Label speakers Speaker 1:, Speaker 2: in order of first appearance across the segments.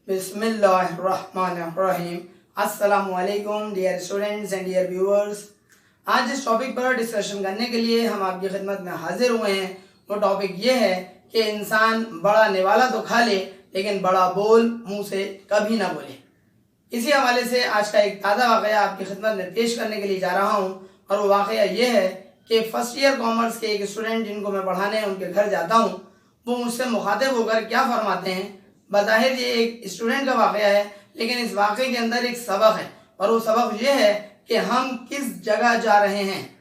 Speaker 1: बिस्मिल्लाहिर्रहमानिर्रहीम। अस्सलामुअलैकुम dear students and dear viewers. आज जिस टॉपिक पर डिस्कशन करने के लिए हम आपकी खिदमत में हाजिर हुए हैं वो टॉपिक ये है कि इंसान बड़ा निवाला तो खा ले लेकिन बड़ा बोल मुंह से कभी ना बोले। इसी हवाले से आज का एक ताज़ा वाक़या आपकी खिदमत में पेश करने के लिए जा रहा हूँ और वो वाक़या ये है कि फर्स्ट ईयर कॉमर्स के एक स्टूडेंट जिनको मैं पढ़ाने उनके घर जाता हूँ, वो मुझसे मुखातिब होकर क्या फरमाते हैं। बज़ाहिर ये एक स्टूडेंट का वाक़या है लेकिन इस वाक़े के अंदर एक सबक है और वो सबक ये है कि हम किस जगह जा रहे हैं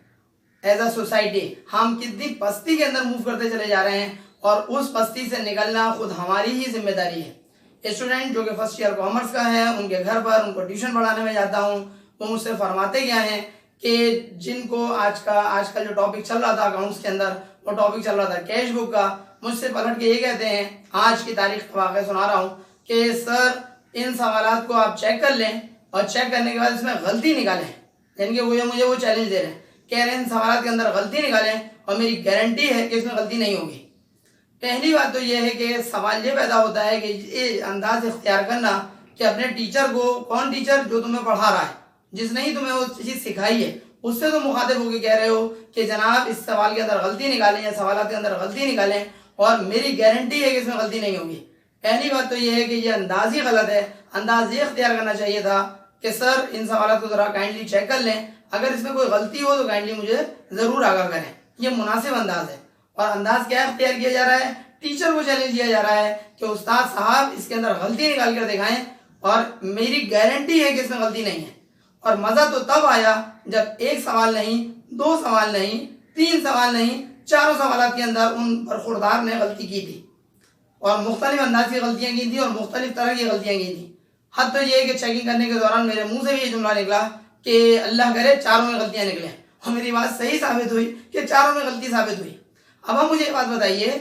Speaker 1: एज अ सोसाइटी। हम कितनी पस्ती के अंदर मूव करते चले जा रहे हैं और उस पस्ती से निकलना खुद हमारी ही जिम्मेदारी है। स्टूडेंट जो कि फर्स्ट ईयर कॉमर्स का है, उनके घर पर उनको ट्यूशन पढ़ाने में जाता हूँ, वो मुझसे फरमाते क्या हैं कि जिनको आजकल जो टॉपिक चल रहा था अकाउंट्स के अंदर, वो टॉपिक चल रहा था कैश बुक का। मुझसे पलट के ये कहते हैं, आज की तारीख का वाक़या सुना रहा हूँ कि सर इन सवालात को आप चेक कर लें और चेक करने के बाद इसमें गलती निकालें। यानी कि मुझे वो चैलेंज दे रहे हैं, कह रहे हैं इन सवालात के अंदर गलती निकालें और मेरी गारंटी है कि इसमें गलती नहीं होगी। पहली बात तो ये है कि सवाल ये पैदा होता है कि ये अंदाज इख्तियार करना कि अपने टीचर को, कौन टीचर जो तुम्हें पढ़ा रहा है, जिसने ही तुम्हें वो चीज़ सिखाई है, उससे तो मुखातिब होकर कह रहे हो कि जनाब इस सवाल के अंदर गलती निकालें या सवाल के अंदर गलती निकालें और मेरी गारंटी है कि इसमें गलती नहीं होगी। पहली बात तो ये है कि ये अंदाज ही गलत है। अंदाज ये इख्तियार करना चाहिए था कि सर इन सवालों को ज़रा काइंडली चेक कर लें, अगर इसमें कोई गलती हो तो काइंडली मुझे ज़रूर आगाह करें। ये मुनासिब अंदाज है। और अंदाज क्या इख्तियार किया जा रहा है, टीचर को चैलेंज दिया जा रहा है कि उस्ताद साहब इसके अंदर गलती निकाल कर दिखाएं और मेरी गारंटी है कि इसमें गलती नहीं है। और मज़ा तो तब आया जब एक सवाल नहीं, दो सवाल नहीं, तीन सवाल नहीं, चारों सवाल के अंदर उन बरखुरदार ने गलती की थी और मुख्तलिफ अंदाज की गलतियां की थी और मुख्तलिफ तरह की गलतियां की थी। हद तो ये है कि चेकिंग करने के दौरान मेरे मुंह से भी ये जुमला निकला कि अल्लाह करे चारों में गलतियां निकले और मेरी बात सही साबित हुई कि चारों में गलती साबित हुई। अब हम मुझे ये बात बताइए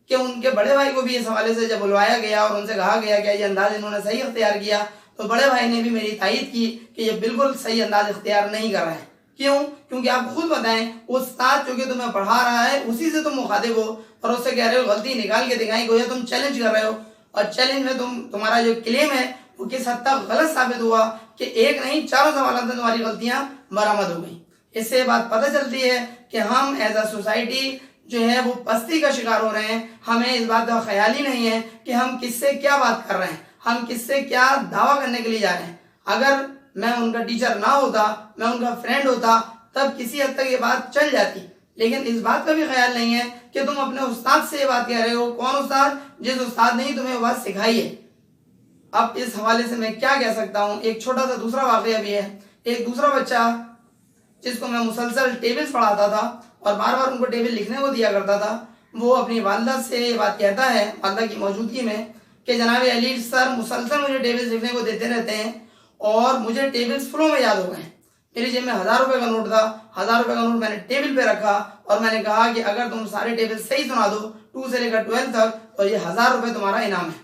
Speaker 1: कि उनके बड़े भाई को भी इस हवाले से जब बुलवाया गया और उनसे कहा गया कि ये अंदाज इन्होंने सही इख्तियार किया, तो बड़े भाई ने भी मेरी तायीद की कि ये बिल्कुल सही अंदाज इख्तियार नहीं कर रहे हैं। क्यों? क्योंकि आप खुद बताएं, उस्ताद जो कि तुम्हें पढ़ा रहा है उसी से तुम मुखातिब हो और उससे कह रहे हो गलती निकाल के दिखाई को, या तुम चैलेंज कर रहे हो और चैलेंज में तुम्हारा जो क्लेम है वो किस हद तक गलत साबित हुआ कि एक नहीं चारों सवालों में तुम्हारी गलतियां बरामद हो गई। इससे बात पता चलती है कि हम एज अ सोसाइटी जो है वो पस्ती का शिकार हो रहे हैं। हमें इस बात का ख्याल ही नहीं है कि हम किससे क्या बात कर रहे हैं, हम किससे क्या दावा करने के लिए जा रहे हैं। अगर मैं उनका टीचर ना होता, मैं उनका फ्रेंड होता, तब किसी हद तक ये बात चल जाती। लेकिन इस बात का भी ख्याल नहीं है कि तुम अपने उस्ताद से ये बात कह रहे हो। कौन उस्ताद? जिस उस्ताद ने ही तुम्हें वो बात सिखाई है। अब इस हवाले से मैं क्या कह सकता हूँ, एक छोटा सा दूसरा वाकया भी है। एक दूसरा बच्चा जिसको मैं मुसलसल टेबल्स पढ़ाता था और बार बार उनको टेबल लिखने को दिया करता था, वो अपनी वालदा से ये बात कहता है, वालदा की मौजूदगी में, कि जनाब अली सर मुसलसल मुझे टेबल्स लिखने को देते रहते हैं और मुझे टेबल्स फ्लो में याद हो गए। मेरी जेब में 1000 रुपये का नोट था, 1000 रुपये का नोट मैंने टेबल पे रखा और मैंने कहा कि अगर तुम सारे टेबल सही सुना दो 2 से लेकर 12 तक तो ये 1000 रुपये तुम्हारा इनाम है।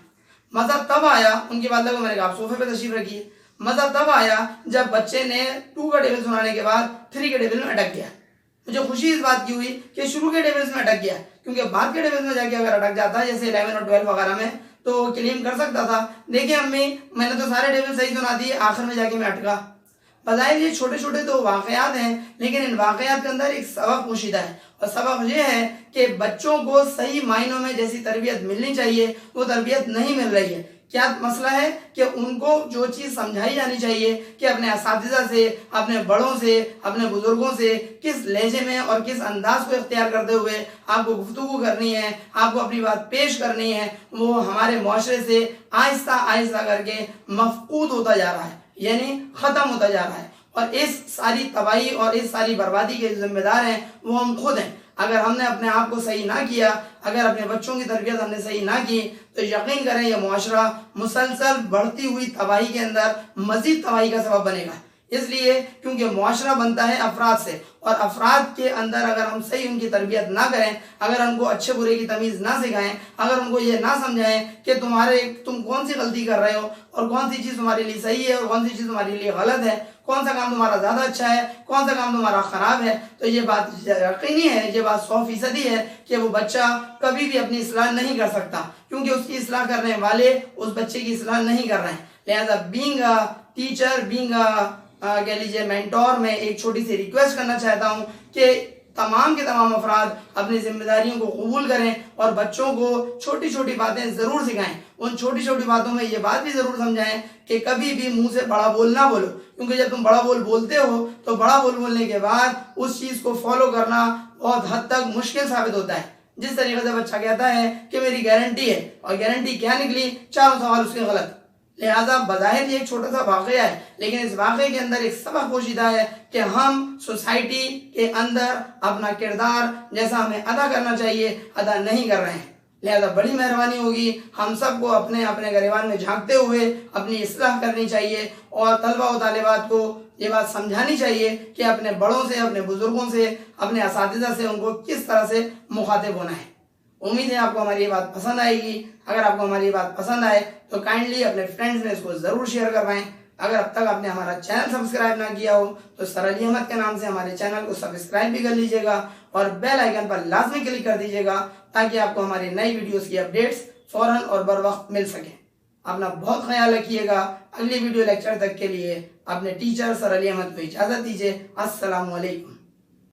Speaker 1: मज़ा तब आया, उनकी वालदा को मैंने कहा आप सोफे पे तशरीफ रखिए। मज़ा तब आया जब बच्चे ने 2 का टेबल सुनाने के बाद 3 के टेबल में अटक गया। मुझे खुशी इस बात की हुई कि शुरू के टेबल्स में अटक गया, क्योंकि बाद के टेबल्स में जाके अगर अटक जाता जैसे 11 और 12 वगैरह में तो क्लेम कर सकता था, देखिए अम्मी मैंने तो सारे टेबल सही सुना दिए, आखिर में जाके मैं अटका। बज़ाहिर ये छोटे छोटे तो वाक़यात हैं लेकिन इन वाक़यात के अंदर एक सबक पोशीदा है और सबक ये है कि बच्चों को सही मायनों में जैसी तरबियत मिलनी चाहिए वो तरबियत नहीं मिल रही है। क्या मसला है कि उनको जो चीज़ समझाई जानी चाहिए कि अपने असातिज़ा से, अपने बड़ों से, अपने बुजुर्गों से किस लहजे में और किस अंदाज को इख्तियार करते हुए आपको गुफ्तगू करनी है, आपको अपनी बात पेश करनी है, वो हमारे मुआशरे से आहिस्ता आहिस्ता करके मफकूद होता जा रहा है, यानी ख़त्म होता जा रहा है। और इस सारी तबाही और इस सारी बर्बादी के जिम्मेदार हैं वो हम खुद हैं। अगर हमने अपने आप को सही ना किया, अगर अपने बच्चों की तरबियत हमने सही ना की, तो यकीन करें यह मुआशरा मुसलसल बढ़ती हुई तबाही के अंदर मजीद तबाही का सबब बनेगा। इसलिए क्योंकि मुआशरा बनता है अफराद से और अफराद के अंदर अगर हम सही उनकी तरबियत ना करें, अगर उनको अच्छे बुरे की तमीज़ ना सिखाएं, अगर उनको ये ना समझाएं कि तुम कौन सी गलती कर रहे हो और कौन सी चीज़ तुम्हारे लिए सही है और कौन सी चीज़ तुम्हारे लिए गलत है, कौन सा काम तुम्हारा ज़्यादा अच्छा है, कौन सा काम तुम्हारा ख़राब है। तो ये बात यकीनी है, ये बात 100% है कि वो बच्चा कभी भी अपनी इस्लाह नहीं कर सकता, क्योंकि उसकी इस्लाह करने वाले उस बच्चे की इस्लाह नहीं कर रहे हैं। लिहाजा बीइंग अ टीचर, बीइंग कह लीजिए मेंटोर, मैं एक छोटी सी रिक्वेस्ट करना चाहता हूँ कि तमाम के तमाम अफराद अपनी जिम्मेदारियों को कबूल करें और बच्चों को छोटी छोटी बातें ज़रूर सिखाएं। उन छोटी छोटी बातों में ये बात भी ज़रूर समझाएं कि कभी भी मुंह से बड़ा बोल ना बोलो, क्योंकि जब तुम बड़ा बोल बोलते हो तो बड़ा बोल बोलने के बाद उस चीज़ को फॉलो करना बहुत हद तक मुश्किल साबित होता है। जिस तरीके से बच्चा कहता है कि मेरी गारंटी है और गारंटी क्या निकली, चारों सवाल उसके गलत। लिहाजा बज़ाहिर ये एक छोटा सा वाक़या है, लेकिन इस वाक़े के अंदर एक सबक पोशीदा है कि हम सोसाइटी के अंदर अपना किरदार जैसा हमें अदा करना चाहिए अदा नहीं कर रहे हैं। लिहाजा बड़ी मेहरबानी होगी हम सबको अपने अपने गिरबान में झांकते हुए अपनी इस्लाह करनी चाहिए और तलबा व तालिबात को ये बात समझानी चाहिए कि अपने बड़ों से, अपने बुजुर्गों से, अपने असातिज़ा से उनको किस तरह से मुखातिब होना है। उम्मीद है आपको हमारी ये बात पसंद आएगी। अगर आपको हमारी ये बात पसंद आए तो काइंडली अपने फ्रेंड्स में इसको ज़रूर शेयर करवाएं। अगर अब तक आपने हमारा चैनल सब्सक्राइब ना किया हो तो सर अली अहमद के नाम से हमारे चैनल को सब्सक्राइब भी कर लीजिएगा और बेल आइकन पर लाजमी क्लिक कर दीजिएगा ताकि आपको हमारी नई वीडियोस की अपडेट्स फौरन और बर वक्त मिल सके। अपना बहुत ख्याल रखिएगा। अगली वीडियो लेक्चर तक के लिए अपने टीचर सर अली अहमद को इजाज़त दीजिए। अस्सलामु अलैकुम।